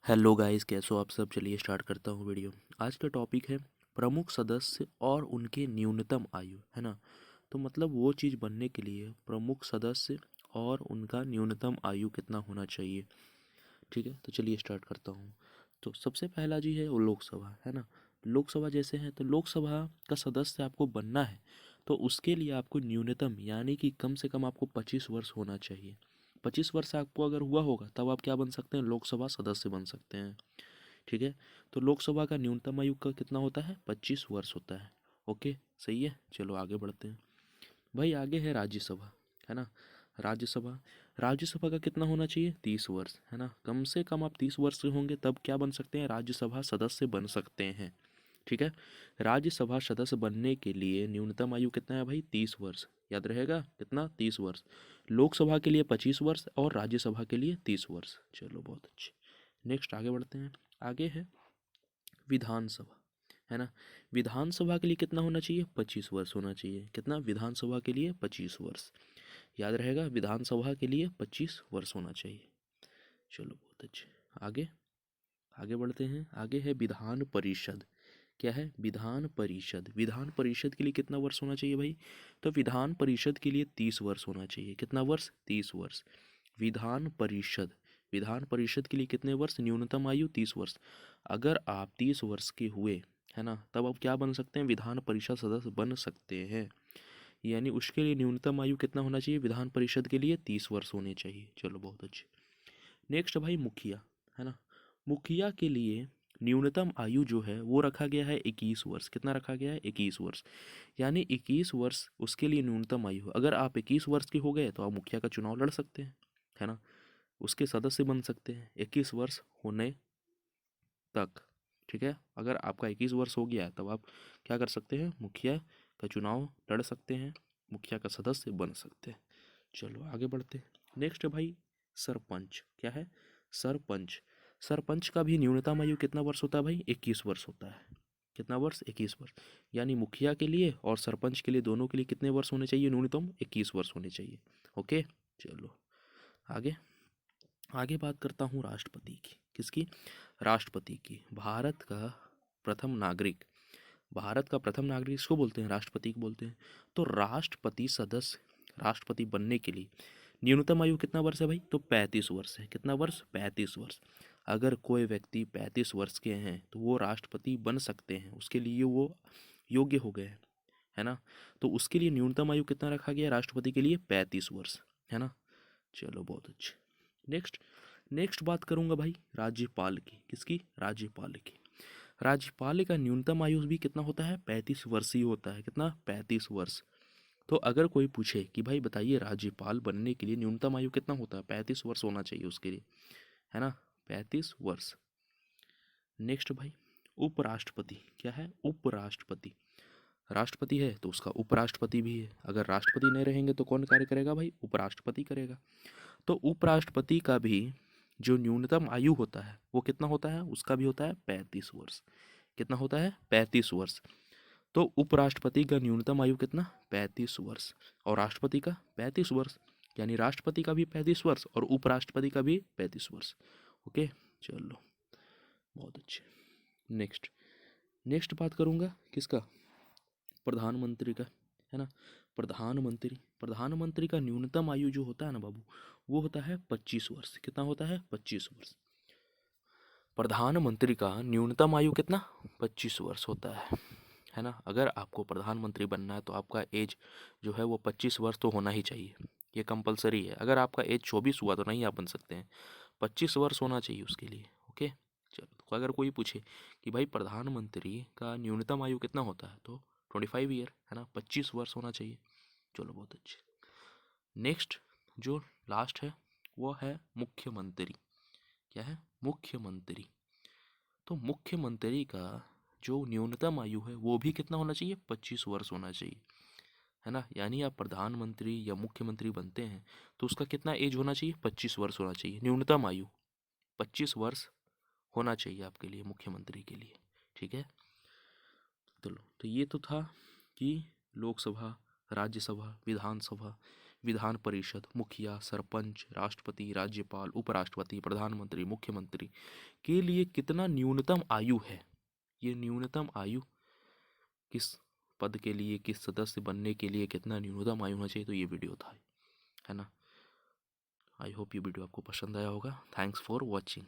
Hello guys, कैसे हो आप सब। चलिए स्टार्ट करता हूँ वीडियो। आज का टॉपिक है प्रमुख सदस्य और उनके न्यूनतम आयु, है ना। तो मतलब वो चीज़ बनने के लिए प्रमुख सदस्य और उनका न्यूनतम आयु कितना होना चाहिए। ठीक है, तो चलिए स्टार्ट करता हूँ। तो सबसे पहला जी है वो लोकसभा, है ना। लोकसभा जैसे है तो लोकसभा का सदस्य आपको बनना है तो उसके लिए आपको न्यूनतम यानी कि कम से कम आपको 25 वर्ष होना चाहिए। 25 वर्ष आपको अगर हुआ होगा तब आप क्या बन सकते हैं, लोकसभा सदस्य बन सकते हैं। ठीक है, तो लोकसभा का न्यूनतम आयु का कितना होता है, 25 वर्ष होता है। ओके, सही है। चलो आगे बढ़ते हैं भाई। आगे है राज्यसभा, है ना। राज्यसभा, राज्यसभा का कितना होना चाहिए, 30 वर्ष, है ना। कम से कम आप 30 वर्ष के होंगे तब क्या बन सकते हैं, राज्यसभा सदस्य बन सकते हैं। ठीक है, राज्यसभा सदस्य बनने के लिए न्यूनतम आयु कितना है भाई, 30 वर्ष। याद रहेगा कितना, 30 वर्ष। लोकसभा के लिए 25 वर्ष और राज्यसभा के लिए 30 वर्ष। चलो बहुत अच्छे। नेक्स्ट आगे बढ़ते हैं। आगे है विधानसभा, है ना। विधानसभा के लिए कितना होना चाहिए, 25 वर्ष होना चाहिए। कितना, विधानसभा के लिए 25 वर्ष। याद रहेगा, विधानसभा के लिए 25 वर्ष होना चाहिए। चलो बहुत अच्छे। आगे आगे बढ़ते हैं। आगे है विधान परिषद। क्या है, विधान परिषद। विधान परिषद के लिए कितना वर्ष होना चाहिए भाई, तो विधान परिषद के लिए 30 वर्ष होना चाहिए। कितना वर्ष, 30 वर्ष। विधान परिषद, विधान परिषद के लिए कितने वर्ष, न्यूनतम आयु 30 वर्ष। अगर आप 30 वर्ष के हुए, है ना, तब आप क्या बन सकते हैं, विधान परिषद सदस्य बन सकते हैं। यानी उसके लिए न्यूनतम आयु कितना होना चाहिए, विधान परिषद के लिए 30 वर्ष होने चाहिए। चलो बहुत अच्छे। नेक्स्ट भाई मुखिया, है ना। मुखिया के लिए न्यूनतम आयु जो है वो रखा गया है 21 वर्ष। कितना रखा गया है, 21 वर्ष। यानी 21 वर्ष उसके लिए न्यूनतम आयु है। अगर आप 21 वर्ष के हो गए तो आप मुखिया का चुनाव लड़ सकते हैं, है ना। उसके सदस्य बन सकते हैं 21 वर्ष होने तक। ठीक है, अगर आपका 21 वर्ष हो गया तब आप क्या कर सकते हैं, मुखिया का चुनाव लड़ सकते हैं, मुखिया का सदस्य बन सकते हैं। चलो आगे बढ़ते हैं। नेक्स्ट है भाई सरपंच। क्या है, सरपंच। सरपंच का भी न्यूनतम आयु कितना वर्ष होता है भाई, 21 वर्ष होता है। कितना वर्ष, 21 वर्ष। यानी मुखिया के लिए और सरपंच के लिए दोनों के लिए कितने वर्ष होने चाहिए, न्यूनतम 21 वर्ष होने चाहिए। ओके, चलो आगे। आगे बात करता हूँ राष्ट्रपति की। किसकी, राष्ट्रपति की। भारत का प्रथम नागरिक, भारत का प्रथम नागरिक इसको बोलते हैं, राष्ट्रपति को बोलते हैं। तो राष्ट्रपति सदस्य, राष्ट्रपति बनने के लिए न्यूनतम आयु कितना वर्ष है भाई, तो 35 वर्ष है। कितना वर्ष, 35 वर्ष। अगर कोई व्यक्ति 35 वर्ष के हैं तो वो राष्ट्रपति बन सकते हैं, उसके लिए वो योग्य हो गए हैं, है ना। तो उसके लिए न्यूनतम आयु कितना रखा गया है, राष्ट्रपति के लिए 35 वर्ष, है ना। चलो बहुत अच्छे। नेक्स्ट, नेक्स्ट बात करूंगा भाई राज्यपाल की। किसकी, राज्यपाल की। राज्यपाल का न्यूनतम आयु भी कितना होता है, 35 वर्ष ही होता है। कितना, 35 वर्ष। तो अगर कोई पूछे कि भाई बताइए राज्यपाल बनने के लिए न्यूनतम आयु कितना होता है, 35 वर्ष होना चाहिए उसके लिए, है ना, 35 वर्ष। नेक्स्ट भाई उपराष्ट्रपति। क्या है, उपराष्ट्रपति। राष्ट्रपति है तो उसका उपराष्ट्रपति भी है। अगर राष्ट्रपति नहीं रहेंगे तो कौन कार्य करेगा भाई, उपराष्ट्रपति करेगा। तो उपराष्ट्रपति का भी जो न्यूनतम आयु होता है वो कितना होता है, उसका भी होता है 35 वर्ष। कितना होता है, 35 वर्ष। तो उपराष्ट्रपति का न्यूनतम आयु कितना, 35 वर्ष। और राष्ट्रपति का 35 वर्ष। यानी राष्ट्रपति का भी 35 वर्ष और उपराष्ट्रपति का भी 35 वर्ष। ओके, चलो बहुत अच्छे। नेक्स्ट, नेक्स्ट बात करूँगा किसका, प्रधानमंत्री का, है ना। प्रधानमंत्री, प्रधानमंत्री का न्यूनतम आयु जो होता है ना बाबू, वो होता है 25 वर्ष। कितना होता है, 25 वर्ष। प्रधानमंत्री का न्यूनतम आयु कितना, 25 वर्ष होता है ना। अगर आपको प्रधानमंत्री बनना है तो आपका एज जो है वो 25 वर्ष तो होना ही चाहिए, ये कंपलसरी है। अगर आपका एज 24 हुआ तो नहीं आप बन सकते हैं, 25 वर्ष होना चाहिए उसके लिए। ओके, चलो। तो अगर कोई पूछे कि भाई प्रधानमंत्री का न्यूनतम आयु कितना होता है, तो 25 ईयर, है ना, 25 वर्ष होना चाहिए। चलो बहुत अच्छे। नेक्स्ट जो लास्ट है वो है मुख्यमंत्री। क्या है, मुख्यमंत्री। तो मुख्यमंत्री का जो न्यूनतम आयु है वो भी कितना होना चाहिए, 25 वर्ष होना चाहिए, है ना। यानी आप प्रधानमंत्री या मुख्यमंत्री बनते हैं तो उसका कितना एज होना चाहिए, 25 वर्ष होना चाहिए। न्यूनतम आयु 25 वर्ष होना चाहिए आपके लिए, मुख्यमंत्री के लिए। ठीक है, चलो। तो ये तो था कि लोकसभा, राज्यसभा, विधानसभा, विधान परिषद, मुखिया, सरपंच, राष्ट्रपति, राज्यपाल, उपराष्ट्रपति, प्रधानमंत्री, मुख्यमंत्री के लिए कितना न्यूनतम आयु है। ये न्यूनतम आयु किस पद के लिए, किस सदस्य बनने के लिए कितना न्यूनतम आयु होना चाहिए, तो ये वीडियो था, है ना। आई होप ये वीडियो आपको पसंद आया होगा। Thanks for watching.